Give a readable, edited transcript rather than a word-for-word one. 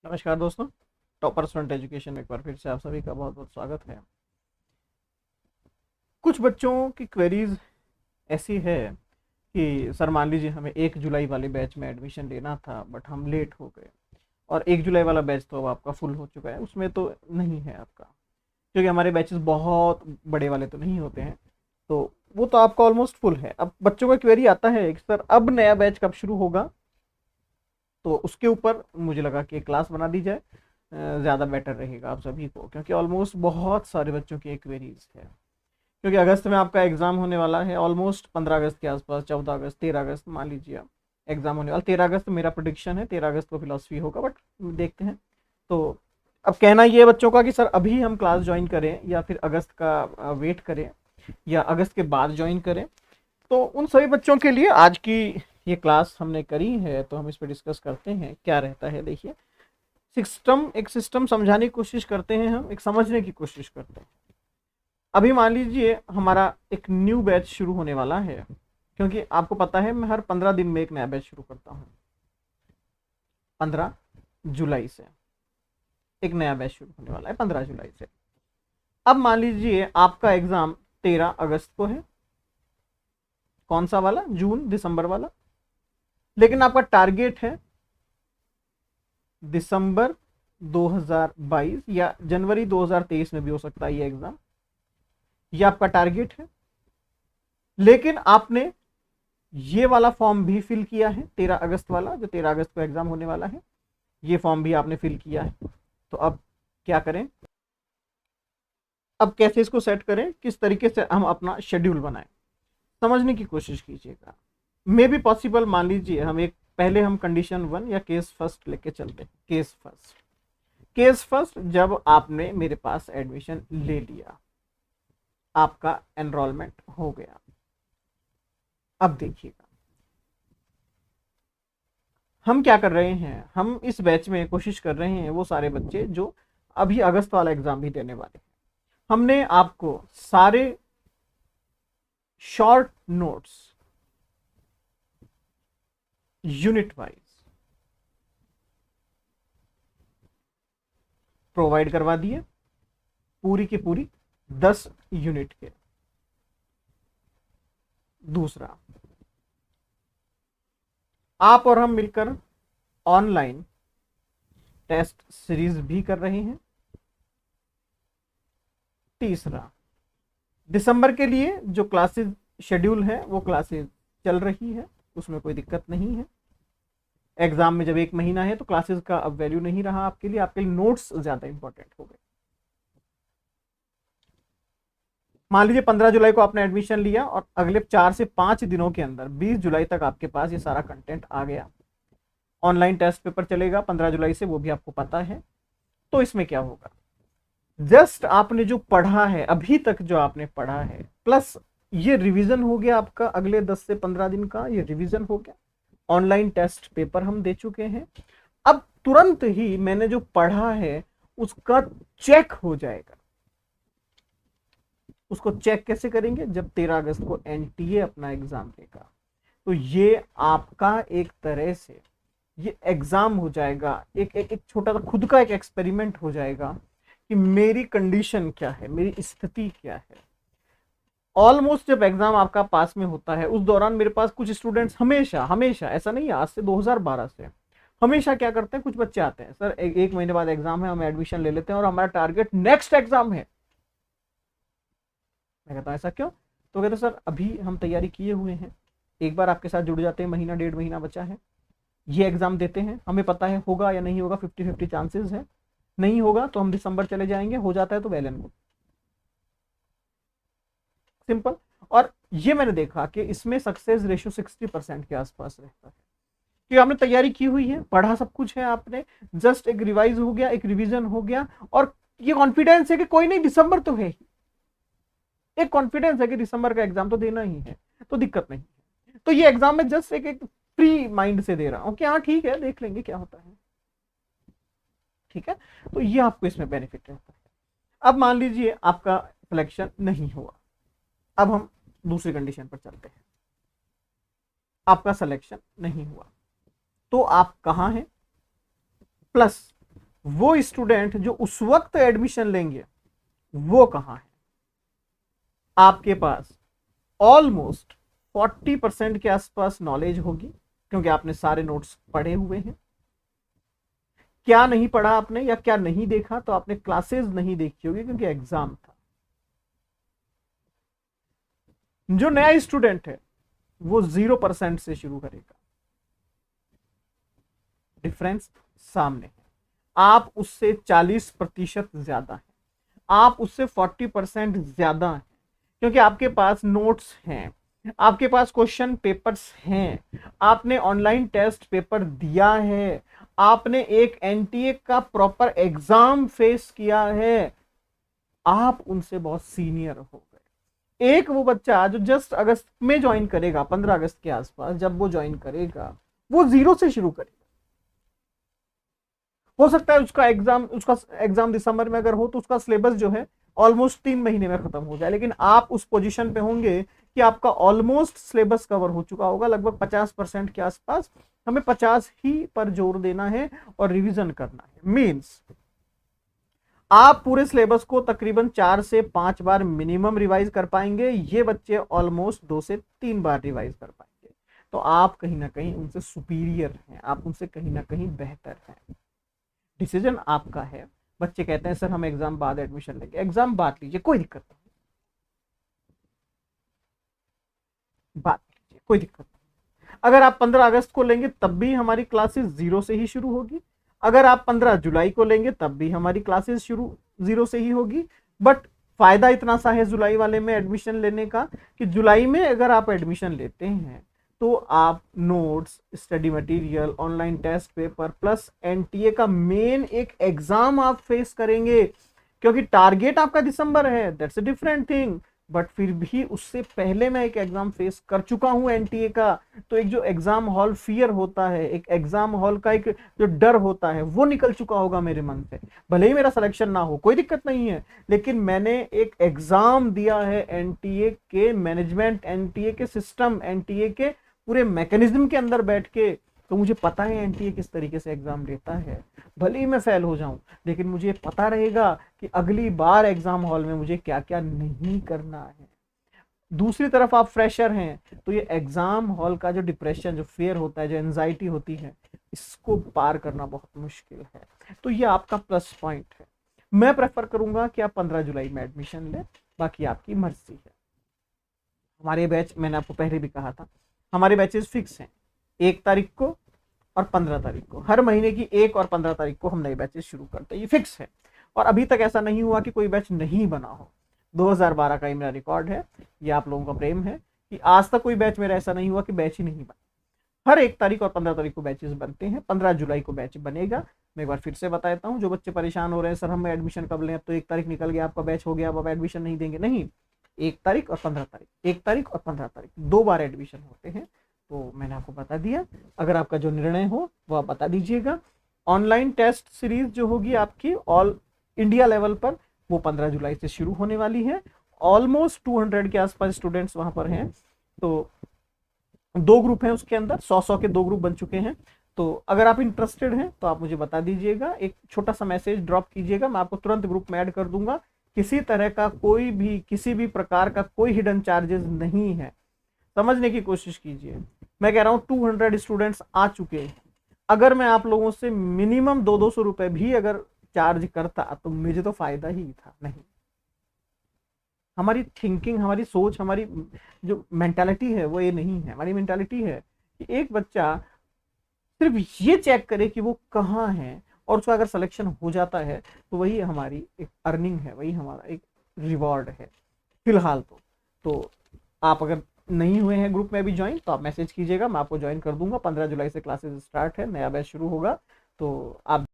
नमस्कार दोस्तों। Topper student education में एक बार फिर से आप सभी का बहुत बहुत स्वागत है। कुछ बच्चों की क्वेरीज ऐसी है कि सर मान लीजिए हमें 1 जुलाई वाले बैच में एडमिशन लेना था बट हम लेट हो गए, और 1 जुलाई वाला बैच तो अब आपका फुल हो चुका है, उसमें तो नहीं है आपका, क्योंकि हमारे बैचेस बहुत बड़े वाले तो नहीं होते हैं, तो वो तो आपका ऑलमोस्ट फुल है। अब बच्चों का क्वेरी आता है कि सर अब नया बैच कब शुरू होगा, तो उसके ऊपर मुझे लगा कि एक क्लास बना दी जाए, ज़्यादा बेटर रहेगा आप सभी को, क्योंकि ऑलमोस्ट बहुत सारे बच्चों की क्वेरीज है। क्योंकि अगस्त में आपका एग्ज़ाम होने वाला है, ऑलमोस्ट 15 अगस्त के आसपास, 14 अगस्त, 13 अगस्त मान लीजिए आप, एग्ज़ाम होने वाला। 13 अगस्त मेरा प्रोडिक्शन है, 13 अगस्त को फिलोसफी होगा, बट देखते हैं। तो अब कहना ये बच्चों का कि सर अभी हम क्लास ज्वाइन करें या फिर अगस्त का वेट करें या अगस्त के बाद ज्वाइन करें। तो उन सभी बच्चों के लिए आज की ये क्लास हमने करी है, तो हम इस पर डिस्कस करते हैं क्या रहता है। देखिए, एक सिस्टम समझाने की कोशिश करते हैं, हम एक समझने की कोशिश करते हैं। अभी मान लीजिए हमारा एक न्यू बैच शुरू होने वाला है, क्योंकि आपको पता है मैं हर 15 दिन में एक नया बैच शुरू करता हूँ। 15 जुलाई से एक नया बैच शुरू होने वाला है, 15 जुलाई से। अब मान लीजिए आपका एग्जाम 13 अगस्त को है। कौन सा वाला? जून दिसंबर वाला। लेकिन आपका टारगेट है दिसंबर 2022 या जनवरी 2023 में भी हो सकता है ये एग्जाम। ये आपका टारगेट है। लेकिन आपने ये वाला फॉर्म भी फिल किया है, 13 अगस्त वाला, जो 13 अगस्त को एग्जाम होने वाला है, ये फॉर्म भी आपने फिल किया है। तो अब क्या करें? अब कैसे इसको सेट करें, किस तरीके से हम अपना शेड्यूल बनाएं, समझने की कोशिश कीजिएगा। मे भी पॉसिबल, मान लीजिए हम एक पहले हम कंडीशन 1 या केस फर्स्ट लेके चलते हैं। केस फर्स्ट, जब आपने मेरे पास एडमिशन ले लिया, आपका एनरोलमेंट हो गया। अब देखिएगा हम क्या कर रहे हैं। हम इस बैच में कोशिश कर रहे हैं वो सारे बच्चे जो अभी अगस्त वाला एग्जाम भी देने वाले हैं। हमने आपको सारे short notes unit wise provide करवा दिए, पूरी की पूरी 10 यूनिट के। दूसरा, आप और हम मिलकर ऑनलाइन टेस्ट सीरीज भी कर रहे हैं। तीसरा, दिसंबर के लिए जो क्लासेस शेड्यूल है वो क्लासेस चल रही है, उसमें कोई दिक्कत नहीं है। एग्जाम में जब एक महीना है तो क्लासेस का अब वैल्यू नहीं रहा आपके लिए, आपके लिए नोट्स ज्यादा इंपॉर्टेंट हो गए। मान लीजिए 15 जुलाई को आपने एडमिशन लिया और अगले 4 से 5 दिनों के अंदर 20 जुलाई तक आपके पास ये सारा कंटेंट आ गया। ऑनलाइन टेस्ट पेपर चलेगा 15 जुलाई से, वो भी आपको पता है। तो इसमें क्या होगा, जस्ट आपने जो पढ़ा है अभी तक, जो आपने पढ़ा है, प्लस ये रिवीजन हो गया आपका अगले 10 से 15 दिन का, ये रिवीजन हो गया। ऑनलाइन टेस्ट पेपर हम दे चुके हैं। अब तुरंत ही मैंने जो पढ़ा है उसका चेक हो जाएगा। उसको चेक कैसे करेंगे? जब 13 अगस्त को एनटीए अपना एग्जाम देगा, तो ये आपका एक तरह से ये एग्जाम हो जाएगा, एक छोटा सा खुद का एक एक्सपेरिमेंट हो जाएगा कि मेरी कंडीशन क्या है, मेरी स्थिति क्या है। ऑलमोस्ट जब एग्जाम आपका पास में होता है उस दौरान मेरे पास कुछ स्टूडेंट्स हमेशा हमेशा, ऐसा नहीं है आज से, 2012 से हमेशा क्या करते हैं, कुछ बच्चे आते हैं, सर एक महीने बाद एग्जाम है, हम एडमिशन ले लेते हैं और हमारा टारगेट नेक्स्ट एग्जाम है। मैं कहता हूँ ऐसा क्यों? तो कहते सर अभी हम तैयारी किए हुए हैं, एक बार आपके साथ जुड़ जाते हैं, महीना 1.5 महीना बचा है, ये एग्जाम देते हैं, हमें पता है होगा या नहीं होगा, 50-50 चांसेस है। नहीं होगा तो हम दिसंबर चले जाएंगे, हो जाता है तो वेल एंड गुड, सिंपल। और ये मैंने देखा कि इसमें सक्सेस रेशियो 60% के आसपास रहता है, कि आपने तैयारी की हुई है, पढ़ा सब कुछ है आपने, जस्ट एक रिवाइज हो गया, एक रिवीजन हो गया, और ये कॉन्फिडेंस है कि कोई नहीं, दिसंबर तो है ही, एक कॉन्फिडेंस है कि दिसंबर का एग्जाम तो देना ही है, तो दिक्कत नहीं है। तो ये एग्जाम में जस्ट एक फ्री माइंड से दे रहा हूं कि हाँ ठीक है, देख लेंगे क्या होता है, ठीक है। तो ये आपको इसमें बेनिफिट रहता है। अब मान लीजिए आपका सिलेक्शन नहीं हुआ, अब हम दूसरी कंडीशन पर चलते हैं। आपका सिलेक्शन नहीं हुआ तो आप कहां हैं? प्लस वो स्टूडेंट जो उस वक्त एडमिशन लेंगे वो कहाँ है? आपके पास ऑलमोस्ट 40% के आसपास नॉलेज होगी, क्योंकि आपने सारे नोट्स पढ़े हुए हैं। क्या नहीं पढ़ा आपने या क्या नहीं देखा, तो आपने क्लासेस नहीं देखी होगी क्योंकि एग्जाम था। जो नया स्टूडेंट है वो 0% से शुरू करेगा। डिफरेंस सामने है। आप उससे 40% ज्यादा है, आप उससे 40% ज्यादा है, क्योंकि आपके पास नोट्स हैं, आपके पास क्वेश्चन पेपर्स हैं, आपने ऑनलाइन टेस्ट पेपर दिया है, आपने एक एनटीए का प्रॉपर एग्जाम फेस किया है। आप उनसे बहुत सीनियर हो गए। एक वो बच्चा जो जस्ट अगस्त में ज्वाइन करेगा, 15 अगस्त के आसपास जब वो ज्वाइन करेगा, वो 0 से शुरू करेगा। हो सकता है उसका एग्जाम दिसंबर में अगर हो तो उसका सिलेबस जो है ऑलमोस्ट 3 महीने में खत्म हो जाए, लेकिन आप उस पोजीशन पे होंगे कि आपका ऑलमोस्ट सिलेबस कवर हो चुका होगा, लगभग 50% के आसपास। हमें 50 ही पर जोर देना है और रिवीजन करना है। मींस आप पूरे सिलेबस को तकरीबन 4 से 5 बार मिनिमम रिवाइज कर पाएंगे, ये बच्चे ऑलमोस्ट 2 से 3 बार रिवाइज कर पाएंगे। तो आप कहीं ना कहीं उनसे सुपीरियर हैं, आप उनसे कहीं ना कहीं बेहतर हैं। डिसीजन आपका है। बच्चे कहते हैं सर हम एग्जाम बाद एडमिशन लेंगे, एग्जाम बाद लीजिए, कोई दिक्कत नहीं, बात लीजिए, कोई दिक्कत नहीं। अगर आप 15 अगस्त को लेंगे तब भी हमारी क्लासेस 0 से ही शुरू होगी, अगर आप 15 जुलाई को लेंगे तब भी हमारी क्लासेस शुरू 0 से ही होगी। बट फायदा इतना सा है जुलाई वाले में एडमिशन लेने का कि जुलाई में अगर आप एडमिशन लेते हैं तो आप notes, study material, online test paper plus NTA का मेन एक एग्जाम आप फेस करेंगे। क्योंकि टारगेट आपका दिसंबर है, that's a different thing, but फिर भी उससे पहले मैं एक एग्जाम फेस कर चुका हूं एनटीए का। तो एक जो एग्जाम हॉल फियर होता है, एक एग्जाम हॉल का एक जो डर होता है वो निकल चुका होगा मेरे मन से। भले ही मेरा सिलेक्शन ना हो, कोई दिक्कत नहीं है, लेकिन मैंने एक एग्जाम दिया है एनटीए के मैनेजमेंट, एनटीए के सिस्टम, एनटीए के पूरे मैकेनिज्म के अंदर बैठ के। तो मुझे पता है एनटीए किस तरीके से एग्जाम लेता है। भले ही मैं फेल हो जाऊं, लेकिन मुझे पता रहेगा कि अगली बार एग्जाम हॉल में मुझे क्या क्या नहीं करना है। दूसरी तरफ आप फ्रेशर हैं तो ये एग्जाम हॉल का जो डिप्रेशन, जो फियर होता है, जो एंजाइटी होती है, इसको पार करना बहुत मुश्किल है। तो ये आपका प्लस पॉइंट है। मैं प्रेफर करूंगा कि आप 15 जुलाई में एडमिशन लें, बाकी आपकी मर्जी है। हमारे बैच, मैंने आपको पहले भी कहा था, हमारे बैचेस फिक्स हैं 1 तारीख को और 15 तारीख को। हर महीने की 1 और 15 तारीख को हम नए बैचेस शुरू करते हैं, ये फिक्स है। और अभी तक ऐसा नहीं हुआ कि कोई बैच नहीं बना हो। 2012 का ही मेरा रिकॉर्ड है, ये आप लोगों का प्रेम है कि आज तक कोई बैच मेरा ऐसा नहीं हुआ कि बैच ही नहीं बना। हर 1 तारीख और 15 तारीख को बैचेस बनते हैं। 15 जुलाई को बैच बनेगा। मैं एक बार फिर से बता देता हूँ, जो बच्चे परेशान हो रहे हैं सर हम एडमिशन कब लें, अब तो 1 तारीख निकल गया, आपका बैच हो गया, अब आप एडमिशन नहीं देंगे, नहीं। 1 तारीख और 15 तारीख, 1 तारीख और 15 तारीख 2 बार एडमिशन होते हैं। तो मैंने आपको बता दिया, अगर आपका जो निर्णय हो वो आप बता दीजिएगा। ऑनलाइन टेस्ट सीरीज जो होगी आपकी ऑल इंडिया लेवल पर, वो 15 जुलाई से शुरू होने वाली है। ऑलमोस्ट 200 के आसपास स्टूडेंट्स वहां पर हैं। तो 2 ग्रुप हैं उसके अंदर, 100-100 के 2 ग्रुप बन चुके हैं। तो अगर आप इंटरेस्टेड हैं तो आप मुझे बता दीजिएगा, एक छोटा सा मैसेज ड्रॉप कीजिएगा, मैं आपको तुरंत ग्रुप में ऐड कर दूंगा। किसी तरह का कोई भी, किसी भी प्रकार का कोई हिडन चार्जेस नहीं है, समझने की कोशिश कीजिए। मैं कह रहा हूँ 200 स्टूडेंट्स आ चुके हैं। अगर मैं आप लोगों से मिनिमम 200-200 रुपए भी अगर चार्ज करता तो मुझे तो फायदा ही था। नहीं, हमारी थिंकिंग, हमारी सोच, हमारी जो मेंटालिटी है वो ये नहीं है। हमारी मेंटालिटी है कि एक बच्चा सिर्फ ये चेक करे कि वो कहाँ है, और उसका अगर सिलेक्शन हो जाता है तो वही हमारी एक अर्निंग है, वही हमारा एक रिवॉर्ड है फिलहाल। तो आप अगर नहीं हुए हैं ग्रुप में अभी ज्वाइन, तो आप मैसेज कीजिएगा, मैं आपको ज्वाइन कर दूंगा। 15 जुलाई से क्लासेस स्टार्ट है, नया बैच शुरू होगा। तो आप